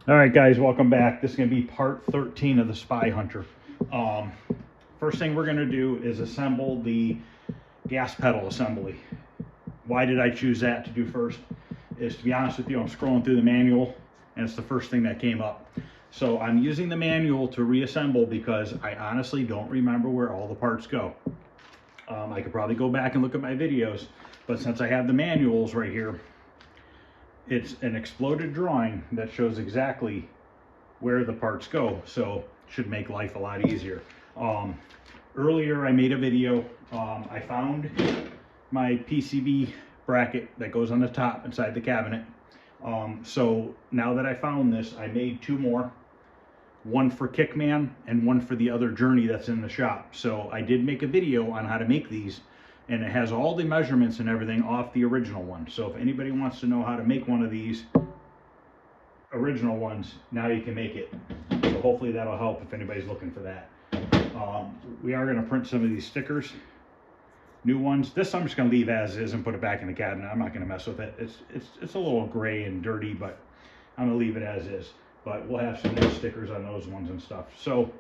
All right, guys, welcome back. This is going to be part 13 of the Spy Hunter. First thing we're going to do is assemble the gas pedal assembly. Why did I choose that to do first? Is, to be honest with you, I'm scrolling through the manual and it's the first thing that came up. So I'm using the manual to reassemble because I honestly don't remember where all the parts go. I could probably go back and look at my videos, but since I have the manuals right here, it's an exploded drawing that shows exactly where the parts go, so it should make life a lot easier. Earlier I made a video. I found my PCB bracket that goes on the top inside the cabinet. So now that I found this, I made two more, one for Kickman and one for the other Journey that's in the shop. So I did make a video on how to make these, and it has all the measurements and everything off the original one. So if anybody wants to know how to make one of these original ones, now you can make it. So hopefully that'll help if anybody's looking for that. We are going to print some of these stickers, new ones. This I'm just going to leave as is and put it back in the cabinet. I'm not going to mess with it. It's a little gray and dirty, but I'm going to leave it as is. But we'll have some new stickers on those ones and stuff. So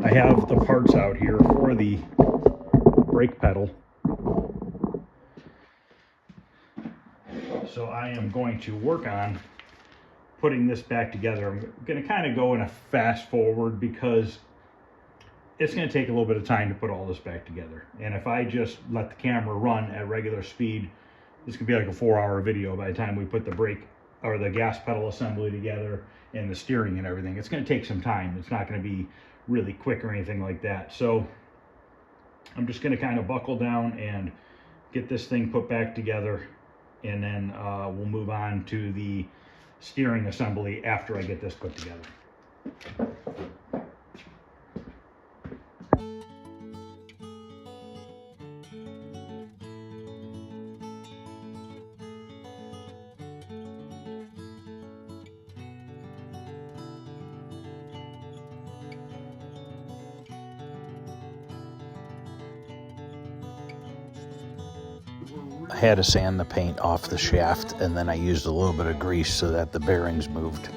I have the parts out here for the brake pedal. So I am going to work on putting this back together. I'm going to kind of go in a fast forward because it's going to take a little bit of time to put all this back together. And if I just let the camera run at regular speed, this could be like a 4-hour video by the time we put the brake or the gas pedal assembly together and the steering and everything. It's going to take some time. It's not going to be really quick or anything like that. So I'm just going to kind of buckle down and get this thing put back together, and then we'll move on to the steering assembly after I get this put together. I had to sand the paint off the shaft, and then I used a little bit of grease so that the bearings moved.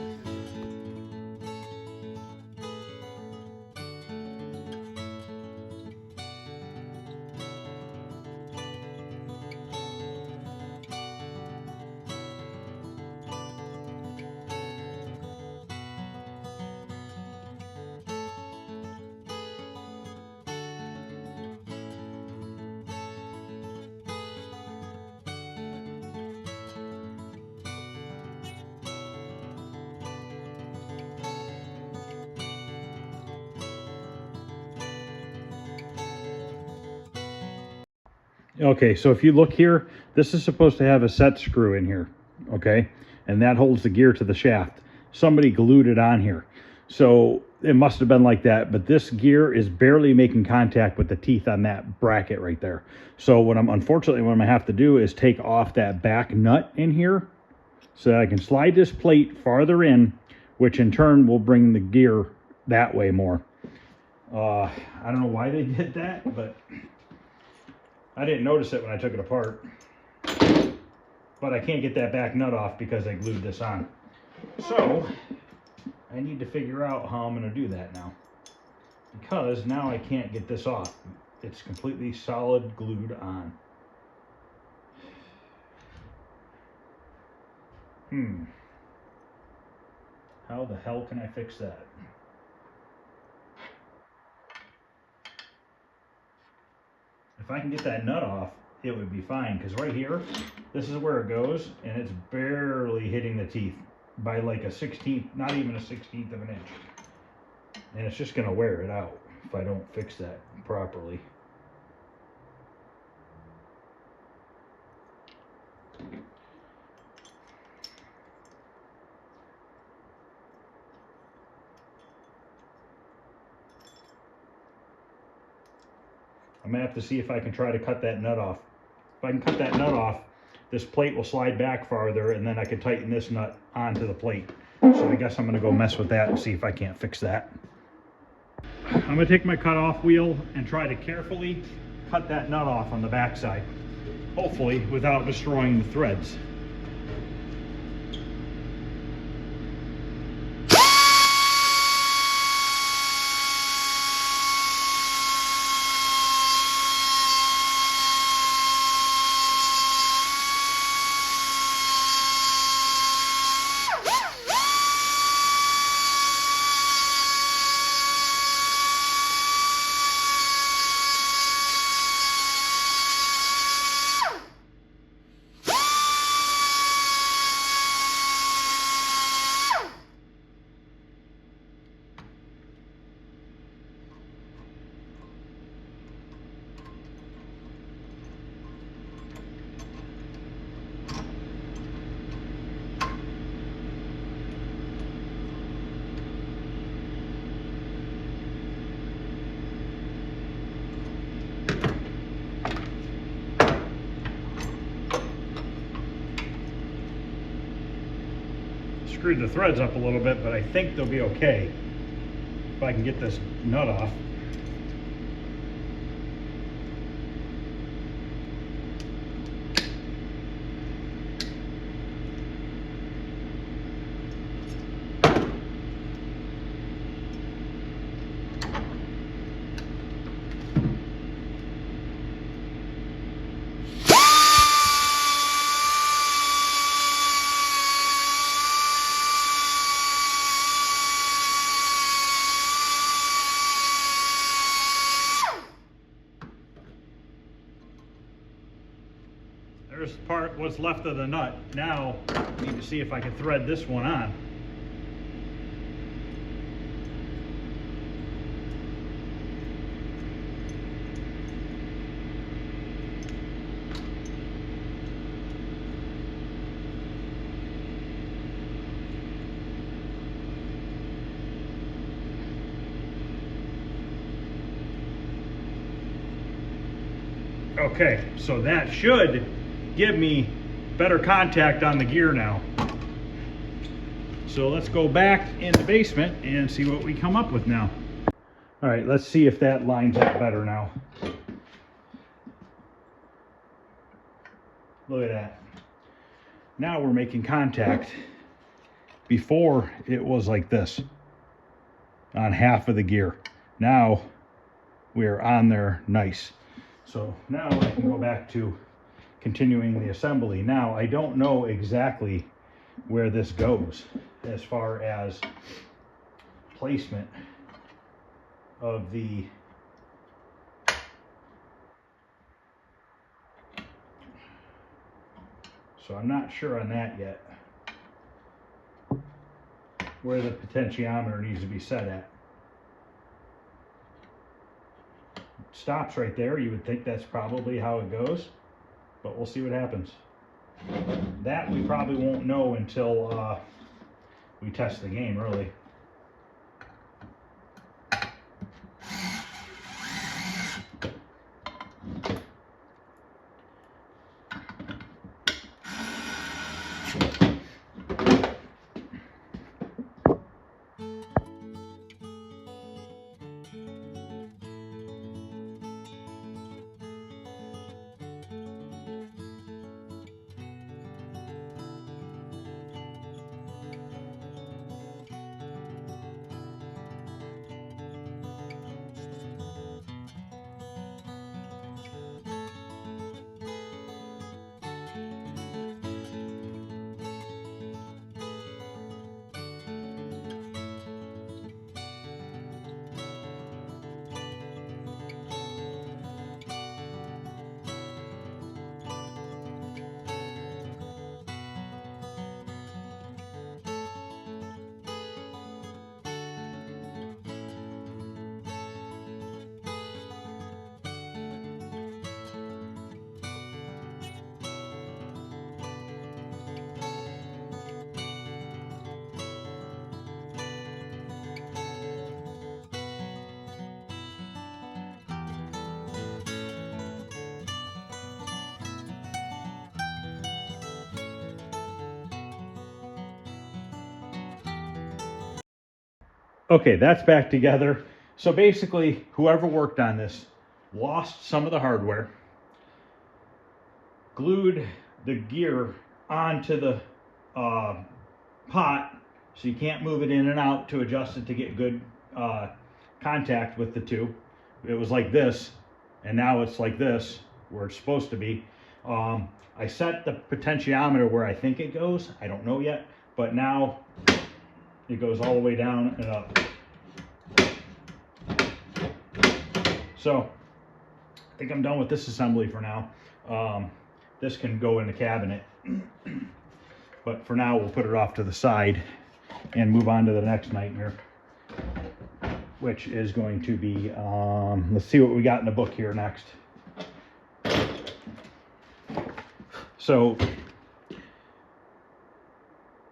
Okay, so if you look here, this is supposed to have a set screw in here, okay? And that holds the gear to the shaft. Somebody glued it on here. So it must have been like that, but this gear is barely making contact with the teeth on that bracket right there. So unfortunately, what I'm gonna have to do is take off that back nut in here so that I can slide this plate farther in, which in turn will bring the gear that way more. I don't know why they did that, but I didn't notice it when I took it apart, but I can't get that back nut off because I glued this on. So I need to figure out how I'm going to do that now, because now I can't get this off. It's completely solid glued on. How the hell can I fix that? If I can get that nut off, it would be fine, because right here, this is where it goes, and it's barely hitting the teeth by like a 16th, not even a 16th of an inch. And it's just going to wear it out if I don't fix that properly. I'm gonna have to see if I can try to cut that nut off. If I can cut that nut off, this plate will slide back farther, and then I can tighten this nut onto the plate. So I guess I'm gonna go mess with that and see if I can't fix that. I'm gonna take my cut off wheel and try to carefully cut that nut off on the back side, hopefully without destroying the threads. screwed the threads up a little bit, but I think they'll be okay if I can get this nut off. There's what's left of the nut. Now I need to see if I can thread this one on. Okay, so that should give me better contact on the gear now. So let's go back in the basement and see what we come up with now. All right, let's see if that lines up better now. Look at that. Now we're making contact. Before it was like this on half of the gear. Now we're on there nice. So now I can go back to continuing the assembly. Now I don't know exactly where this goes as far as placement of the so I'm not sure on that yet where the potentiometer needs to be set at. It stops right there. You would think that's probably how it goes, but we'll see what happens. That we probably won't know until we test the game, really. Okay, that's back together. So basically, whoever worked on this lost some of the hardware, glued the gear onto the pot so you can't move it in and out to adjust it to get good contact with the two. It was like this, and now it's like this, where it's supposed to be. I set the potentiometer where I think it goes. I don't know yet, but now it goes all the way down and up. So I think I'm done with this assembly for now. This can go in the cabinet, but for now we'll put it off to the side and move on to the next nightmare, which is going to be, let's see what we got in the book here next. So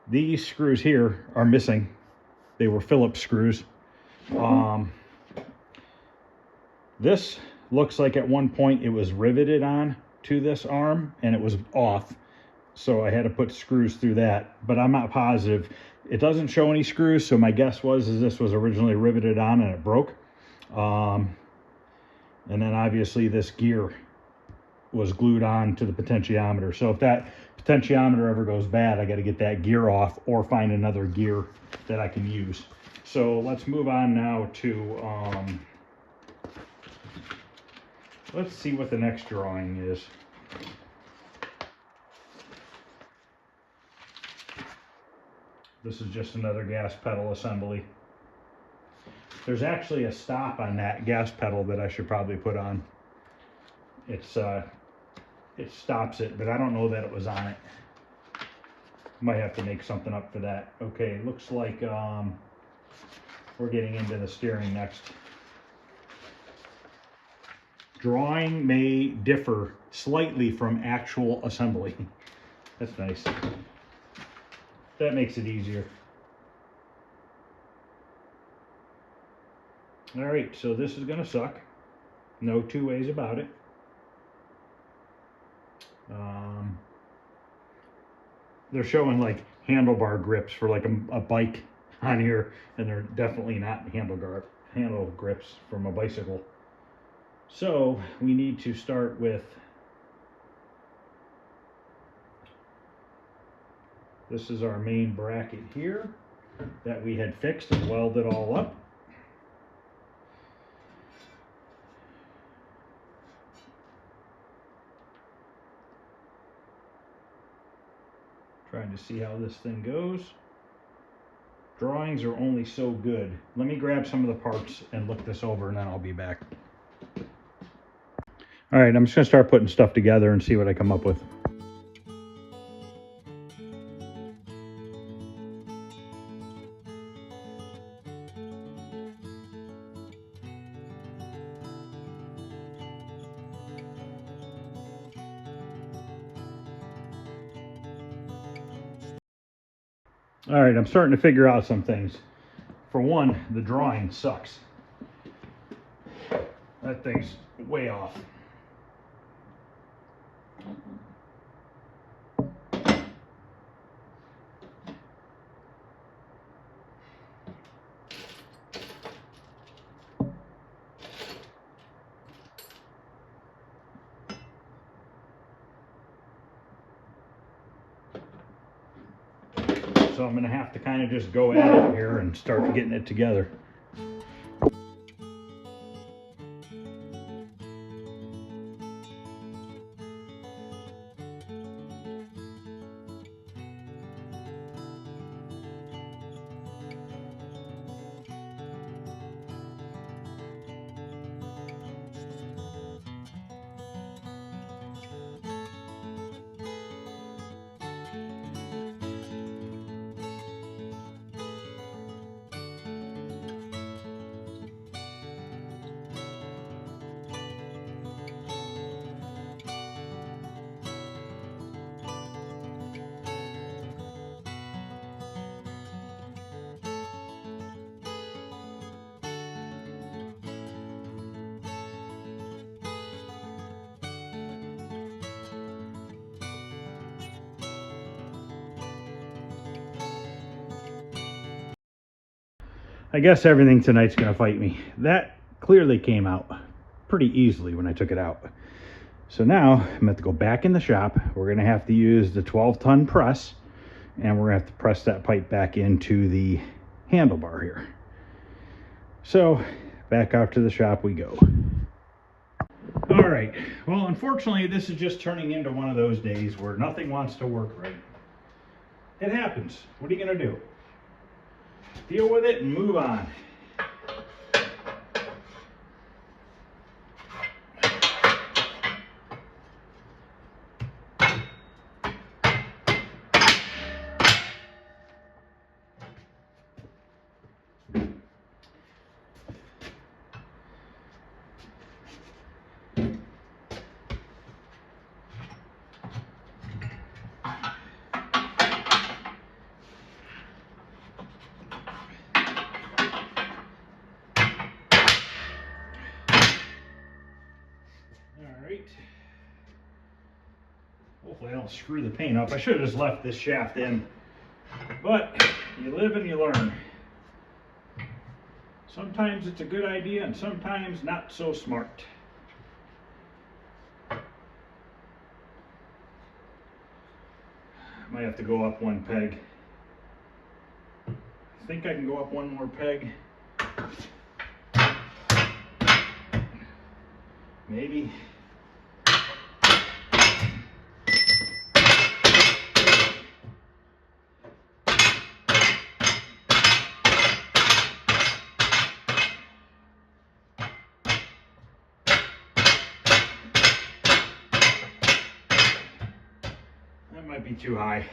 these screws here are missing. They were Phillips screws. This looks like at one point it was riveted on to this arm and it was off. so I had to put screws through that, but I'm not positive. It doesn't show any screws, so my guess is this was originally riveted on and it broke. And then obviously this gear was glued on to the potentiometer. So if that potentiometer ever goes bad, I got to get that gear off or find another gear that I can use. So let's move on now to, let's see what the next drawing is. This is just another gas pedal assembly. There's actually a stop on that gas pedal that I should probably put on. It stops it, but I don't know that it was on it. Might have to make something up for that. Okay, looks like we're getting into the steering next. Drawing may differ slightly from actual assembly. That's nice. That makes it easier. All right, so this is gonna suck. No two ways about it. They're showing like handlebar grips for like a bike on here, and they're definitely not handle grips from a bicycle. So we need to start with this is our main bracket here that we had fixed and welded all up. Trying to see how this thing goes. Drawings are only so good. Let me grab some of the parts and look this over, and then I'll be back. All right, I'm just gonna start putting stuff together and see what I come up with. All right, I'm starting to figure out some things. For one, the drawing sucks. That thing's way off. So I'm gonna have to kind of just go at it here and start getting it together. I guess everything tonight's gonna fight me. That clearly came out pretty easily when I took it out. So now I'm gonna have to go back in the shop. We're gonna have to use the 12-ton press, and we're gonna have to press that pipe back into the handlebar here. So back out to the shop we go. All right, well, unfortunately, this is just turning into one of those days where nothing wants to work right. It happens. What are you gonna do? Deal with it and move on. Hopefully I don't screw the paint up. I should have just left this shaft in. But you live and you learn. Sometimes it's a good idea and sometimes not so smart. Might have to go up one peg. I think I can go up one more peg. Maybe. That might be too high.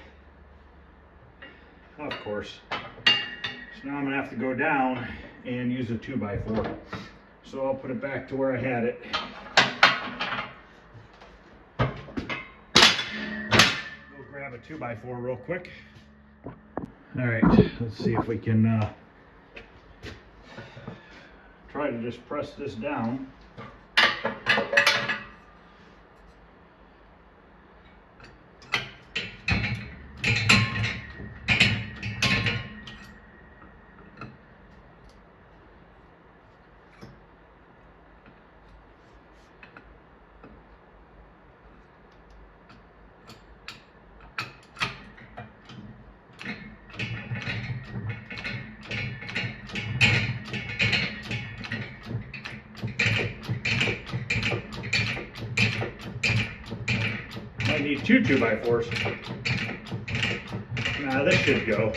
Of course. So now I'm gonna have to go down and use a 2x4. So I'll put it back to where I had it. Go grab a 2x4 real quick. All right, let's see if we can try to just press this down. I need two 2x4s. Nah, this should go.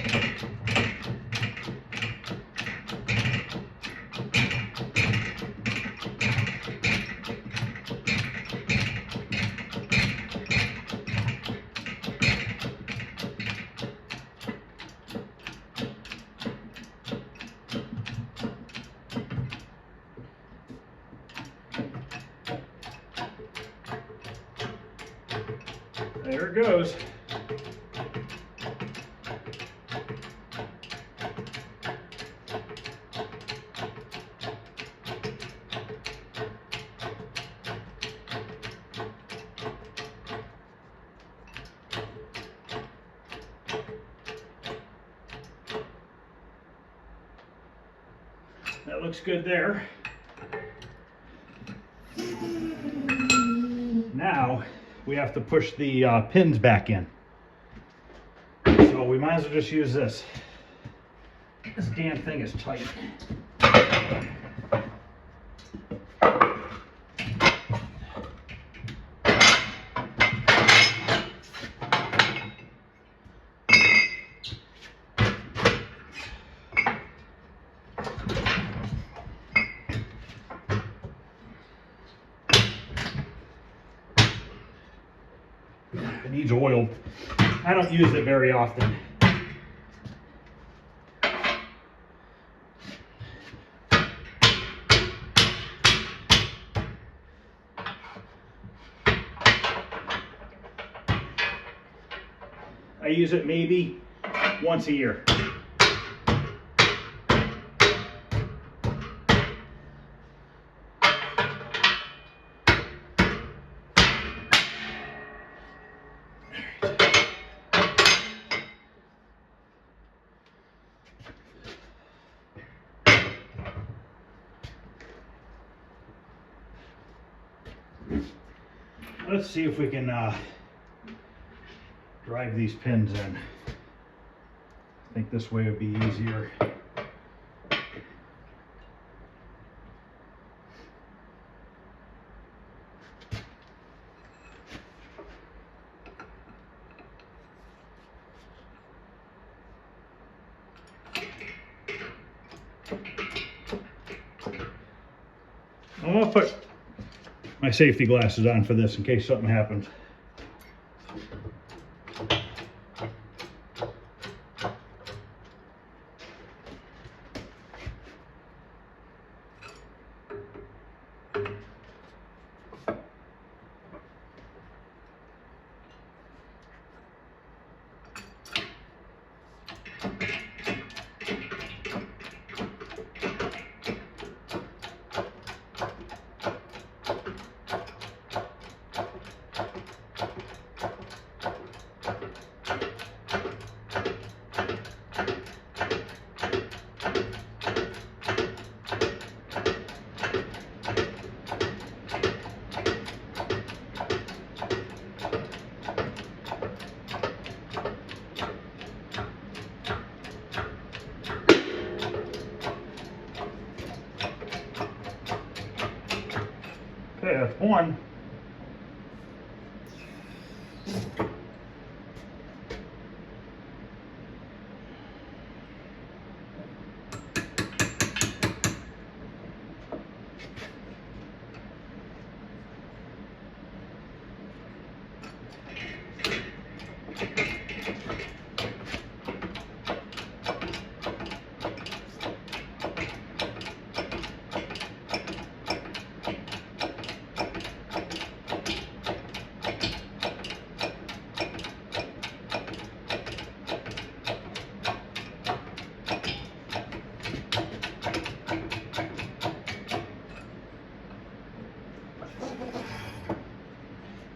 There it goes. That looks good there. Now we have to push the pins back in. So we might as well just use this. This damn thing is tight. It needs oil. I don't use it very often. I use it maybe once a year. Let's see if we can drive these pins in. I think this way would be easier. I'm gonna put my safety glasses on for this in case something happens. one.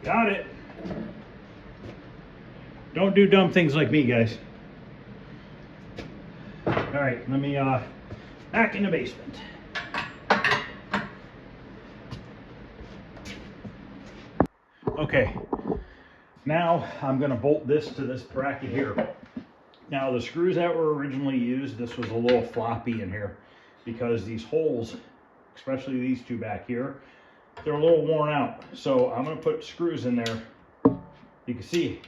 Got it. Don't do dumb things like me, guys. All right, let me back in the basement. Okay, now I'm gonna bolt this to this bracket here. Now the screws that were originally used, this was a little floppy in here because these holes, especially these two back here, they're a little worn out. So I'm gonna put screws in there. You can see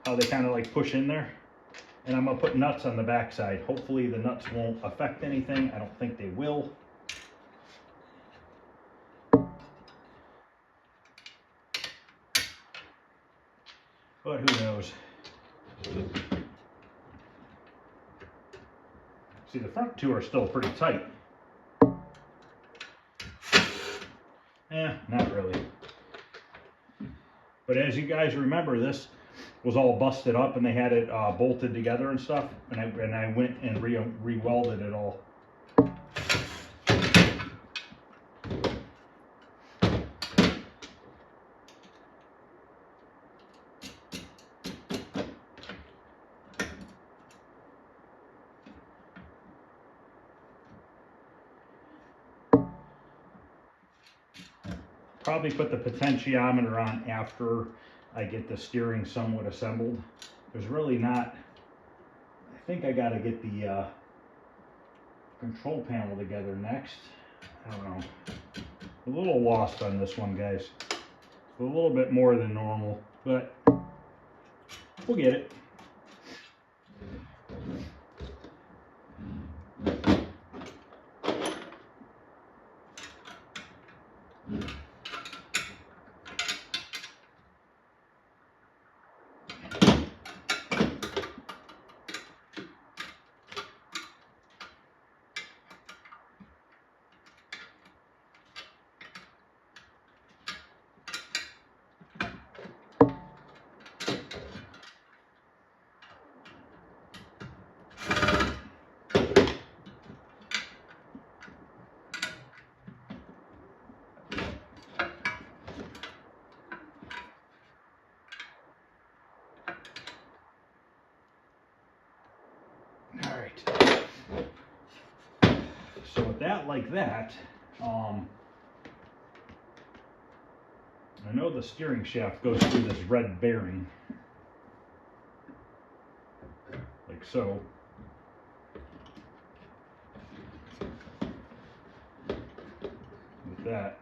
how they kind of like push in there. And I'm gonna put nuts on the back side. Hopefully the nuts won't affect anything. I don't think they will. But who knows? See, the front two are still pretty tight. Not really. But as you guys remember, this was all busted up and they had it bolted together and stuff. And I went and re-welded it all. Probably put the potentiometer on after I get the steering somewhat assembled. There's really not, I think I gotta get the control panel together next. I don't know. A little lost on this one, guys. A little bit more than normal, but we'll get it. So with that like that, I know the steering shaft goes through this red bearing, like so. With that,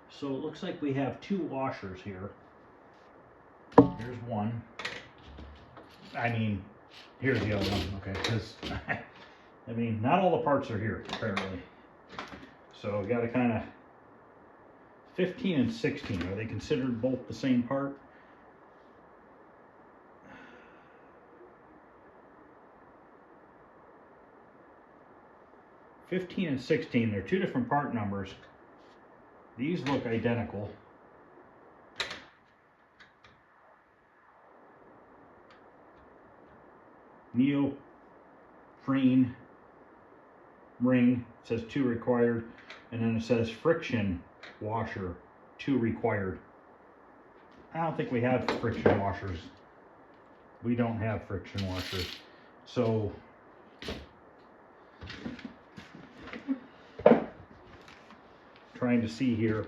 so it looks like we have two washers here. Here's one. I mean, here's the other one, okay, because, I mean, not all the parts are here, apparently. So we got to kind of, 15 and 16, are they considered both the same part? '15 and 16, they're two different part numbers. These look identical. Neoprene ring, says 2 required, and then it says friction washer 2 required. I don't think we have friction washers. We don't have friction washers. So trying to see here.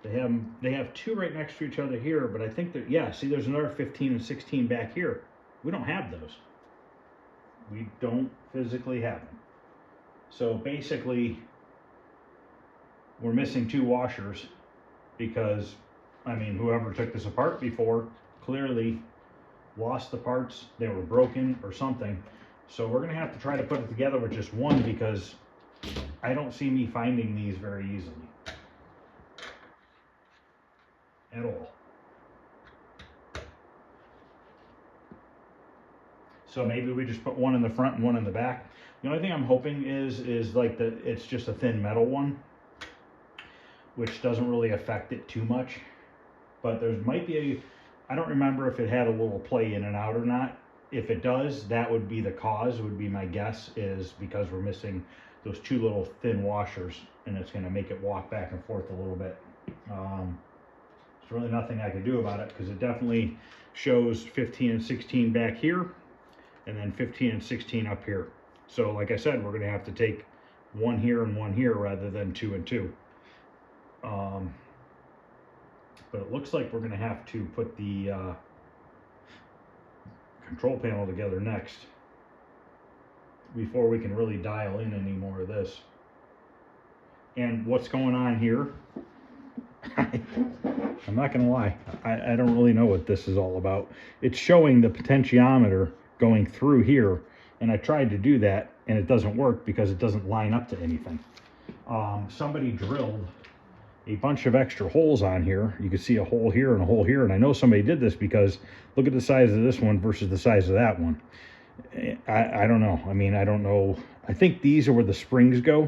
They have two right next to each other here, but I think that, yeah, see, there's another 15 and 16 back here. We don't have those. We don't physically have them. So basically, we're missing two washers because, I mean, whoever took this apart before clearly lost the parts. They were broken or something. So we're gonna have to try to put it together with just one, because I don't see me finding these very easily at all. So maybe we just put one in the front and one in the back. The only thing I'm hoping is like it's just a thin metal one, which doesn't really affect it too much. But there might be I don't remember if it had a little play in and out or not. If it does, that would be the cause, would be my guess, is because we're missing those two little thin washers, and it's going to make it walk back and forth a little bit. There's really nothing I can do about it, because it definitely shows 15 and 16 back here, and then 15 and 16 up here. So like I said, we're going to have to take one here and one here rather than 2 and 2. But it looks like we're going to have to put the control panel together next before we can really dial in any more of this. And what's going on here, I'm not going to lie, I don't really know what this is all about. It's showing the potentiometer going through here, and I tried to do that and it doesn't work because it doesn't line up to anything. Somebody drilled a bunch of extra holes on here. You can see a hole here and a hole here, and I know somebody did this because look at the size of this one versus the size of that one. I don't know. I mean, I don't know. I think these are where the springs go.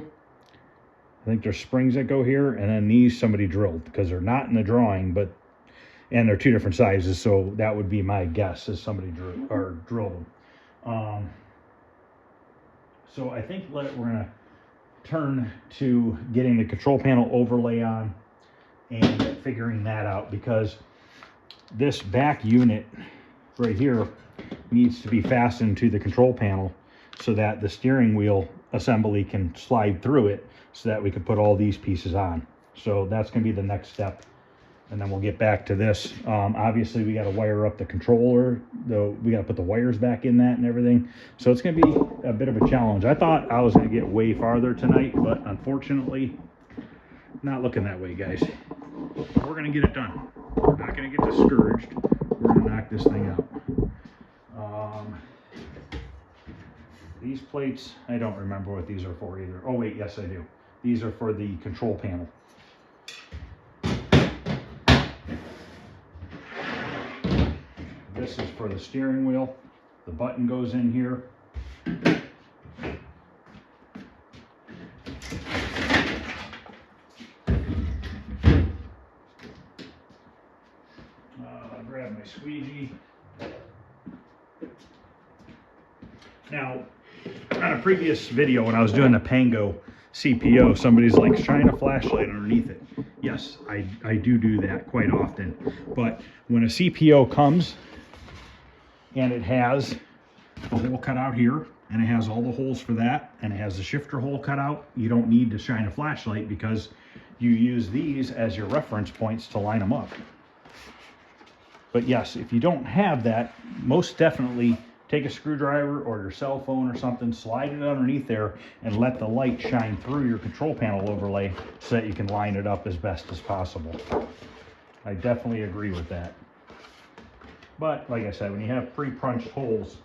I think there's springs that go here, and then these somebody drilled, because they're not in the drawing, and they're two different sizes, so that would be my guess, is somebody drilled them. So I think we're gonna turn to getting the control panel overlay on and figuring that out, because this back unit right here needs to be fastened to the control panel so that the steering wheel assembly can slide through it, so that we can put all these pieces on. So that's going to be the next step, and then we'll get back to this. Obviously we got to wire up the controller, though. We got to put the wires back in that and everything, so it's going to be a bit of a challenge. I thought I was going to get way farther tonight, but unfortunately not looking that way, guys. We're going to get it done. We're not going to get discouraged. We're going to knock this thing out. These plates, I don't remember what these are for either. Oh wait, yes I do. These are for the control panel. This is for the steering wheel. The button goes in here. I'll grab my squeegee. Now, on a previous video when I was doing the Pango CPO, somebody's like, shine a flashlight underneath it. Yes, I do that quite often. But when a CPO comes and it has the hole cut out here, and it has all the holes for that, and it has the shifter hole cut out, you don't need to shine a flashlight, because you use these as your reference points to line them up. But yes, if you don't have that, most definitely take a screwdriver or your cell phone or something, slide it underneath there, and let the light shine through your control panel overlay so that you can line it up as best as possible. I definitely agree with that. But like I said, when you have pre-punched holes,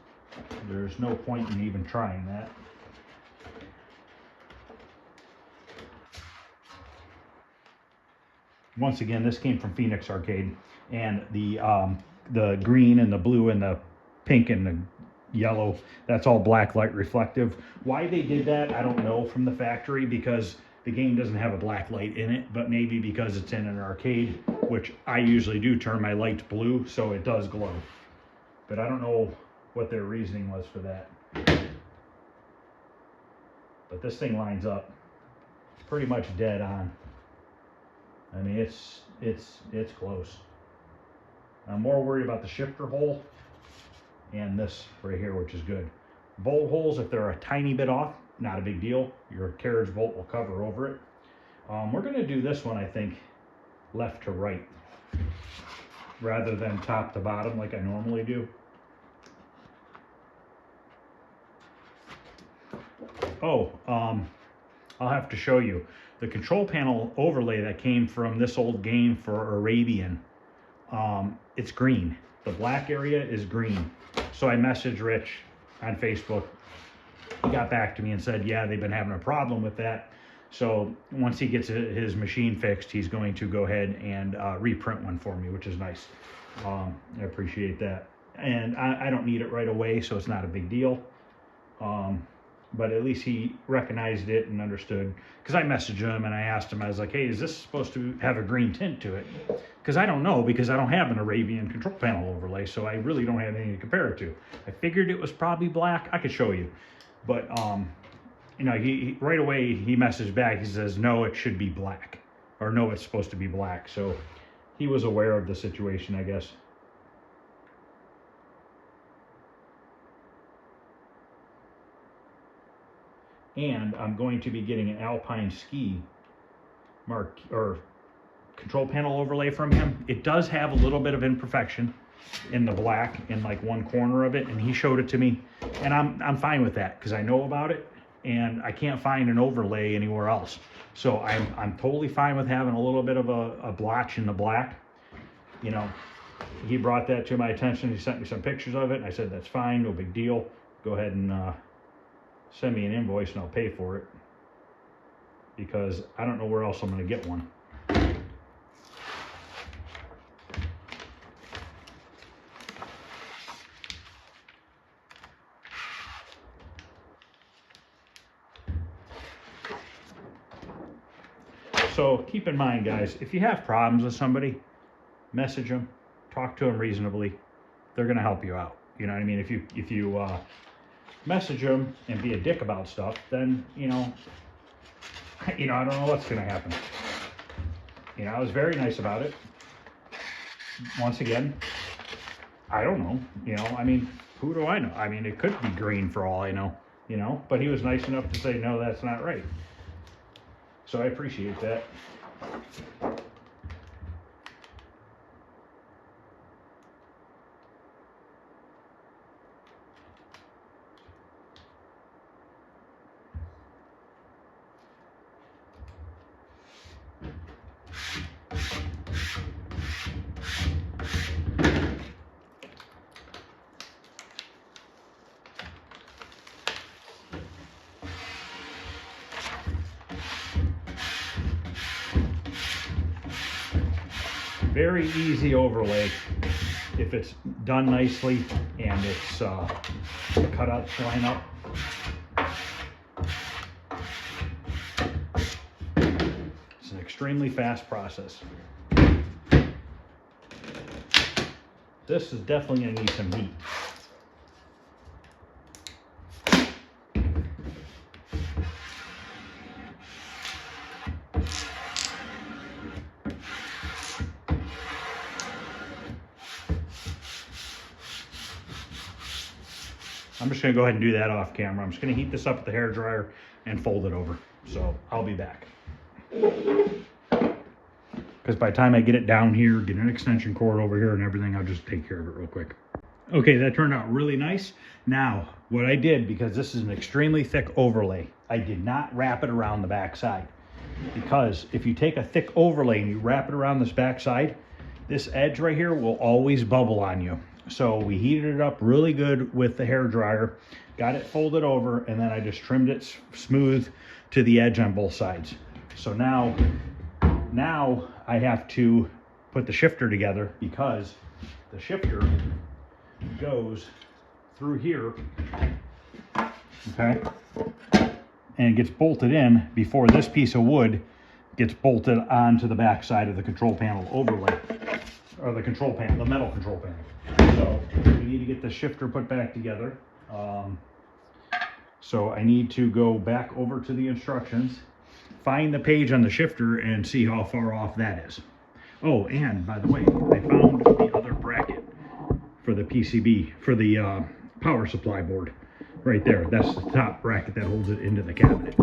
there's no point in even trying that. Once again, this came from Phoenix Arcade, and the green and the blue and the pink and the yellow, that's all black light reflective. Why they did that, I don't know from the factory, because the game doesn't have a black light in it, but maybe because it's in an arcade, which I usually do turn my lights blue so it does glow. But I don't know what their reasoning was for that. But this thing lines up pretty much dead on. I mean, it's close. I'm more worried about the shifter hole and this right here, which is good. Bolt holes, if they're a tiny bit off, not a big deal. Your carriage bolt will cover over it. We're going to do this one, I think, left to right rather than top to bottom like I normally do. Oh, I'll have to show you the control panel overlay that came from this old game for Arabian. It's green. The black area is green. So I messaged Rich on Facebook. He got back to me and said, yeah, they've been having a problem with that. So once he gets his machine fixed, he's going to go ahead and reprint one for me, which is nice. I appreciate that. And I don't need it right away, so it's not a big deal. But at least he recognized it and understood. Because I messaged him and I asked him, I was like, hey, is this supposed to have a green tint to it? Because I don't know, because I don't have an Arabian control panel overlay, so I really don't have anything to compare it to. I figured it was probably black. I could show you. But, you know, he right away, he messaged back. He says, no, it should be black. Or no, it's supposed to be black. So he was aware of the situation, I guess. And I'm going to be getting an Alpine ski mark or control panel overlay from him. It does have a little bit of imperfection in the black in like one corner of it, and he showed it to me, and I'm fine with that because I know about it and I can't find an overlay anywhere else. So I'm totally fine with having a little bit of a blotch in the black. You know, he brought that to my attention. He sent me some pictures of it and I said, that's fine, no big deal. Go ahead and send me an invoice and I'll pay for it, because I don't know where else I'm going to get one. So keep in mind, guys, if you have problems with somebody, message them, talk to them reasonably. They're going to help you out. You know what I mean? If you message them and be a dick about stuff, then I don't know what's going to happen. I was very nice about it. Once again, I don't know. I mean, who do I know? I mean, it could be green for all I know. But he was nice enough to say, no, that's not right. So I appreciate that. Very easy overlay if it's done nicely and it's cut out to line up. It's an extremely fast process. This is definitely going to need some heat. I'm just going to go ahead and do that off camera. I'm just going to heat this up at the hair dryer and fold it over. So I'll be back. Because by the time I get it down here, get an extension cord over here and everything, I'll just take care of it real quick. Okay, that turned out really nice. Now, what I did, because this is an extremely thick overlay, I did not wrap it around the back side. Because if you take a thick overlay and you wrap it around this back side, this edge right here will always bubble on you. So we heated it up really good with the hair dryer, got it folded over, and then I just trimmed it smooth to the edge on both sides. So now I have to put the shifter together, because the shifter goes through here, okay, and gets bolted in before this piece of wood gets bolted onto the back side of the control panel overlay, or the control panel, the metal control panel. So we need to get the shifter put back together. So I need to go back over to the instructions, find the page on the shifter, and see how far off that is. Oh, and by the way, I found the other bracket for the PCB, for the power supply board. Right there, that's the top bracket that holds it into the cabinet.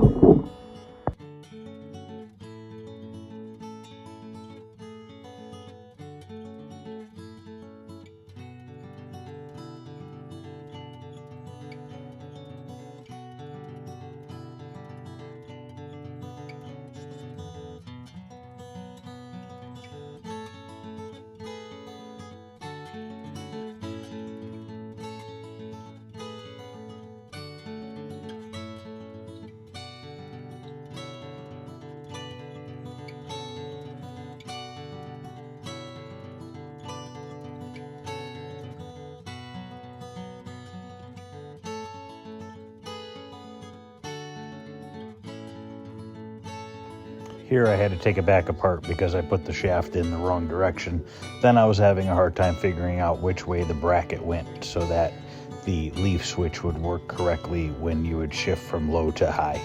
Here I had to take it back apart because I put the shaft in the wrong direction. Then I was having a hard time figuring out which way the bracket went so that the leaf switch would work correctly when you would shift from low to high.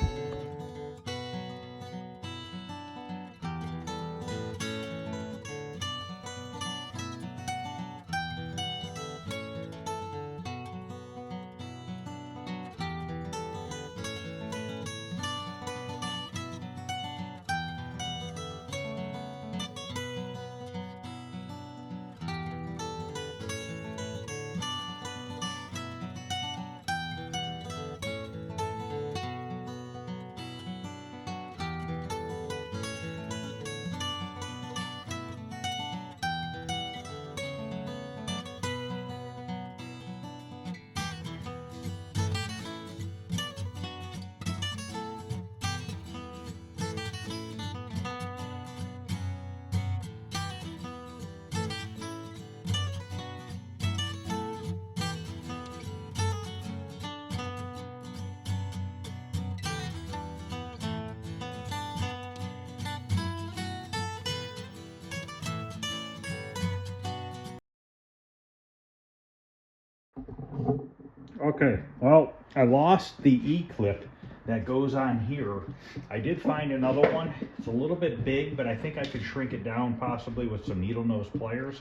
Okay, well, I lost the E-clip that goes on here. I did find another one. It's a little bit big, but I think I could shrink it down possibly with some needle nose pliers.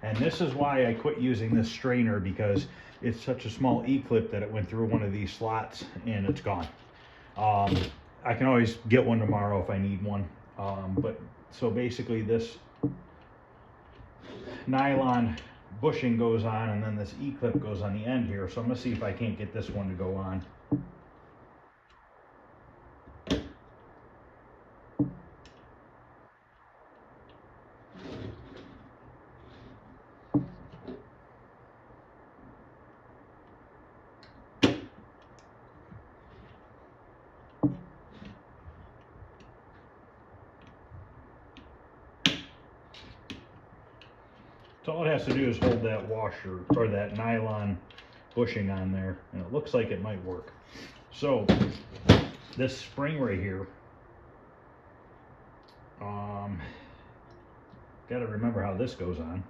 And this is why I quit using this strainer, because it's such a small E-clip that it went through one of these slots and it's gone. I can always get one tomorrow if I need one. But so basically this nylon bushing goes on, and then this E-clip goes on the end here. So I'm gonna see if I can't get this one to go on. So all it has to do is hold that washer or that nylon bushing on there, and it looks like it might work. So this spring right here, got to remember how this goes on.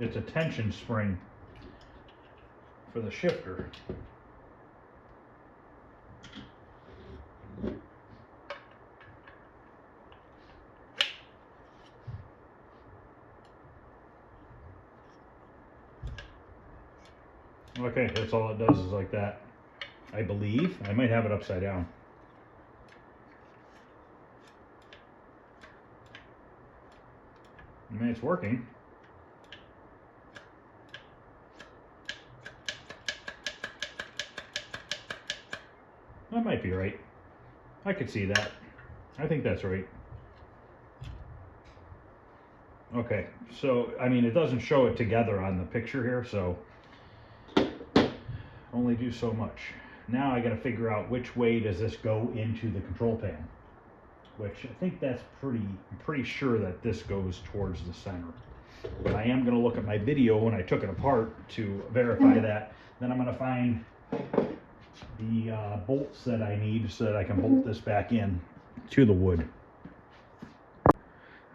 It's a tension spring for the shifter. Okay, that's all it does is like that. I believe. I might have it upside down. I mean, it's working. That might be right. I could see that. I think that's right. Okay, so, I mean, it doesn't show it together on the picture here, so only do so much. Now I got to figure out which way does this go into the control pan, which I think that's I'm pretty sure that this goes towards the center. But I am going to look at my video when I took it apart to verify that. Then I'm going to find the bolts that I need so that I can bolt this back in to the wood.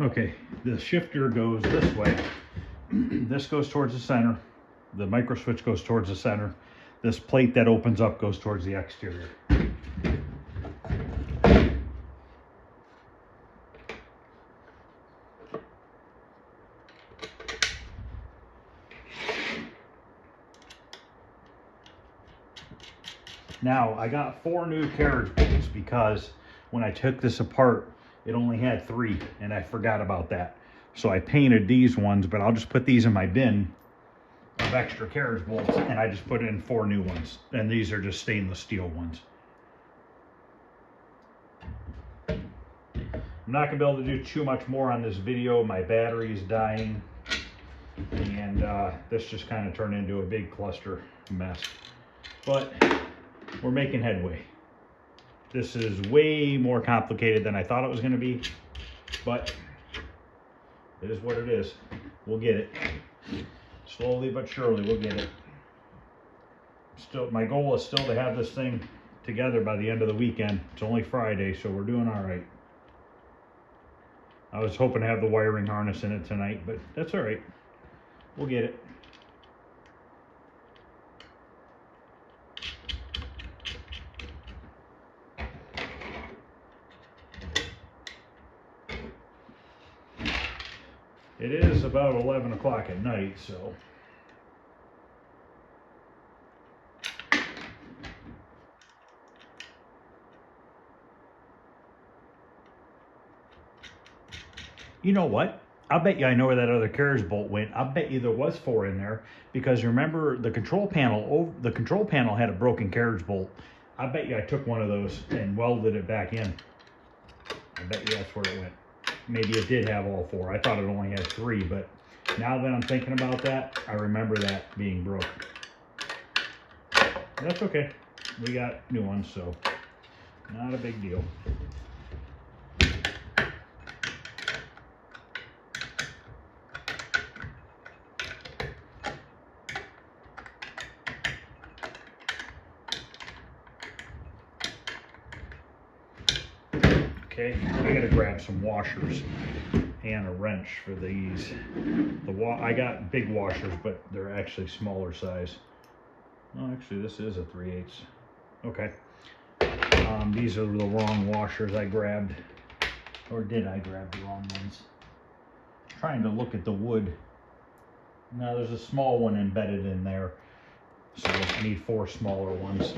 Okay, the shifter goes this way. This goes towards the center. The micro switch goes towards the center. This plate that opens up goes towards the exterior. Now, I got 4 new carriage bolts because when I took this apart, it only had 3, and I forgot about that. So I painted these ones, but I'll just put these in my bin of extra carriage bolts, and I just put in 4 new ones. And these are just stainless steel ones. I'm not gonna be able to do too much more on this video. My battery is dying, and this just kind of turned into a big cluster mess. But we're making headway. This is way more complicated than I thought it was gonna be, but it is what it is. We'll get it. Slowly but surely, we'll get it. Still, my goal is still to have this thing together by the end of the weekend. It's only Friday, so we're doing all right. I was hoping to have the wiring harness in it tonight, but that's all right. We'll get it. It is about 11 o'clock at night, so. You know what? I bet you I know where that other carriage bolt went. I bet you there was 4 in there, because remember the control panel. The control panel had a broken carriage bolt. I bet you I took one of those and welded it back in. I bet you that's where it went. Maybe it did have all 4. I thought it only had 3, but now that I'm thinking about that, I remember that being broke. That's okay. We got new ones, so not a big deal. Okay, I gotta grab some washers and a wrench for these. I got big washers, but they're actually smaller size. Oh, actually, this is a 3/8. Okay. These are the wrong washers I grabbed, or did I grab the wrong ones? I'm trying to look at the wood. No, there's a small one embedded in there, so I need 4 smaller ones.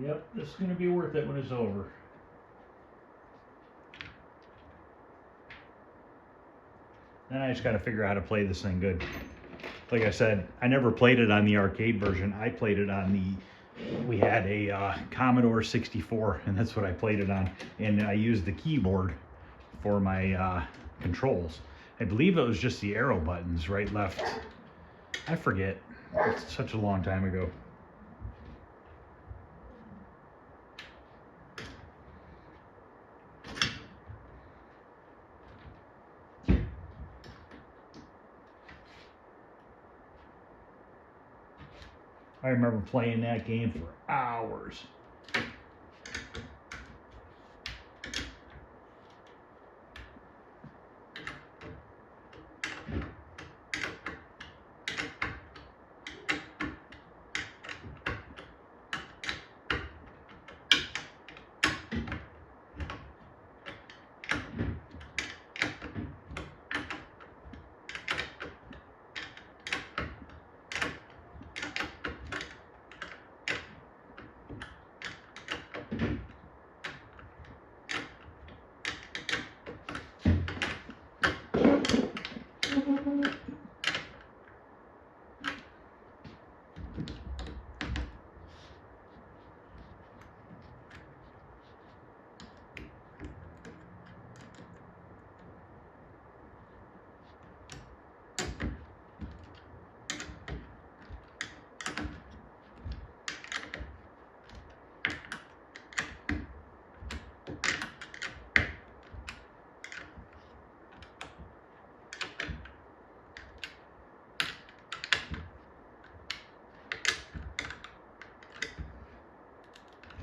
Yep, this is going to be worth it when it's over. Then I just got to figure out how to play this thing good. Like I said, I never played it on the arcade version. I played it on we had a Commodore 64, and that's what I played it on. And I used the keyboard for my controls. I believe it was just the arrow buttons, right, left. I forget. It's such a long time ago. I remember playing that game for hours.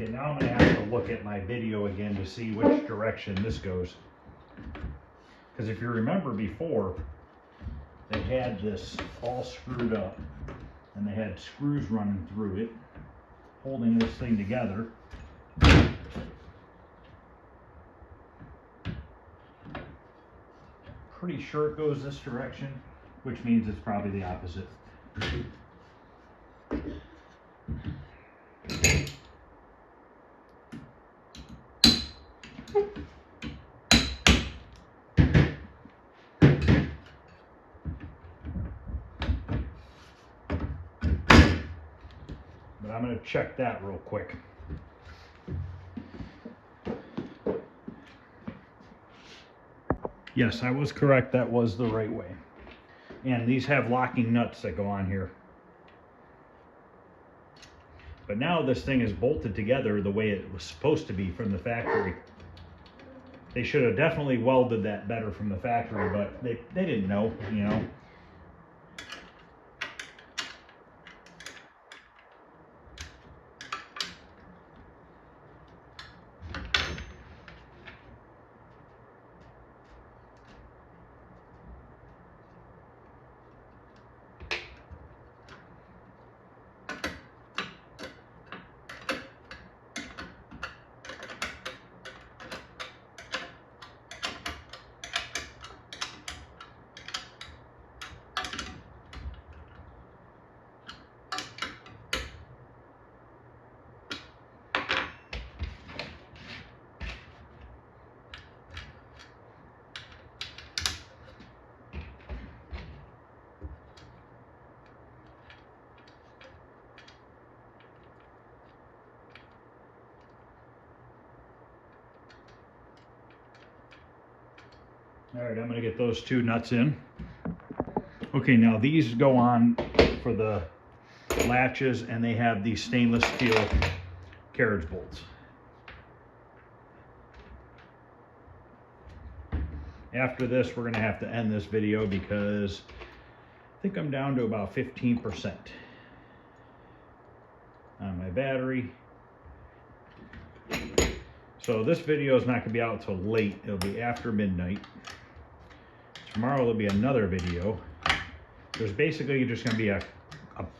Okay, now I'm gonna have to look at my video again to see which direction this goes. Because if you remember before, they had this all screwed up and they had screws running through it, holding this thing together. Pretty sure it goes this direction, which means it's probably the opposite. But I'm going to check that real quick. Yes, I was correct. That was the right way. And these have locking nuts that go on here. But now this thing is bolted together the way it was supposed to be from the factory. They should have definitely welded that better from the factory, but they didn't know, you know. All right, I'm going to get those two nuts in. Okay, now these go on for the latches, and they have these stainless steel carriage bolts. After this, we're going to have to end this video because I think I'm down to about 15% on my battery. So this video is not going to be out until late. It'll be after midnight. Tomorrow there'll be another video. There's basically just going to be a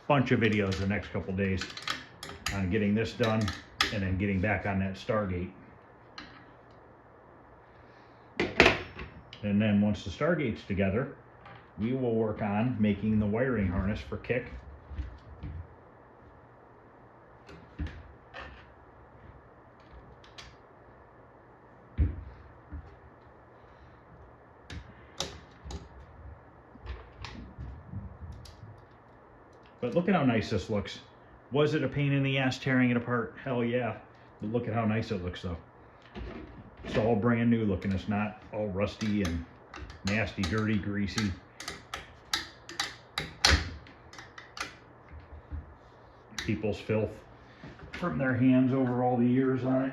bunch of videos the next couple days on getting this done and then getting back on that Stargate. And then once the Stargate's together, we will work on making the wiring harness for Kick. But look at how nice this looks. Was it a pain in the ass tearing it apart? Hell yeah. But look at how nice it looks though. It's all brand new looking. It's not all rusty and nasty, dirty, greasy. People's filth from their hands over all the years on it.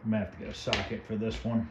I'm gonna have to get a socket for this one.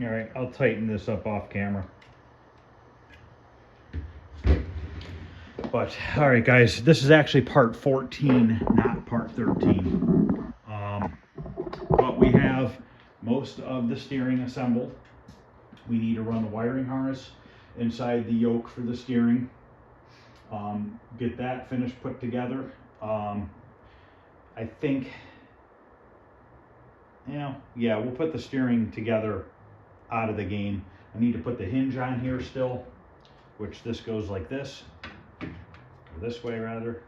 All right, I'll tighten this up off camera. But all right, guys, this is actually part 14, not part 13. But we have most of the steering assembled. We need to run the wiring harness inside the yoke for the steering. Get that finished, put together. I think, yeah, we'll put the steering together out of the game. I need to put the hinge on here still, which this goes like this, or this way rather.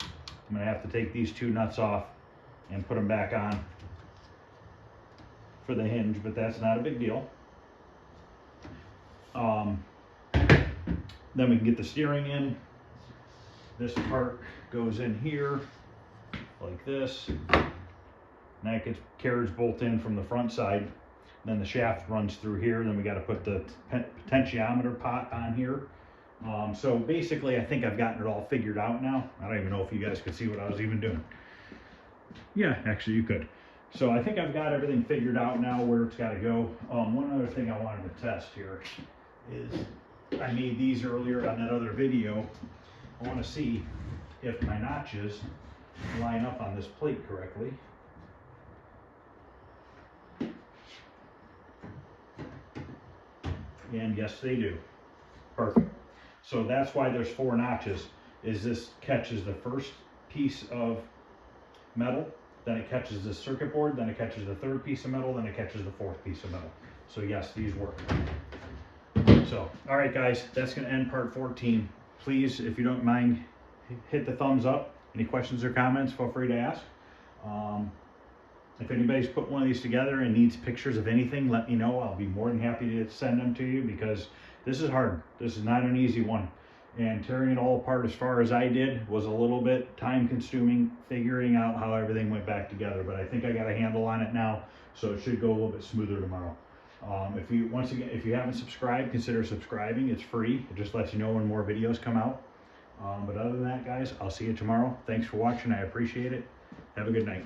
I'm gonna have to take these two nuts off and put them back on for the hinge, but that's not a big deal. Then we can get the steering in. This part goes in here like this. And that gets carriage bolt in from the front side. Then the shaft runs through here. Then we got to put the potentiometer pot on here. So basically, I think I've gotten it all figured out now. I don't even know if you guys could see what I was even doing. Yeah, actually you could. So I think I've got everything figured out now where it's got to go. One other thing I wanted to test here is I made these earlier on that other video. I want to see if my notches line up on this plate correctly. And yes, they do. Perfect. So that's why there's 4 notches, is this catches the first piece of metal, then it catches the circuit board, then it catches the 3rd piece of metal, then it catches the 4th piece of metal. So yes, these work. So, all right guys, that's gonna end part 14. Please, if you don't mind, hit the thumbs up. Any questions or comments, feel free to ask. If anybody's put one of these together and needs pictures of anything, let me know. I'll be more than happy to send them to you, because this is hard. This is not an easy one. And tearing it all apart as far as I did was a little bit time consuming, figuring out how everything went back together. But I think I got a handle on it now, so it should go a little bit smoother tomorrow. If you haven't subscribed, consider subscribing. It's free. It just lets you know when more videos come out. But other than that, guys, I'll see you tomorrow. Thanks for watching. I appreciate it. Have a good night.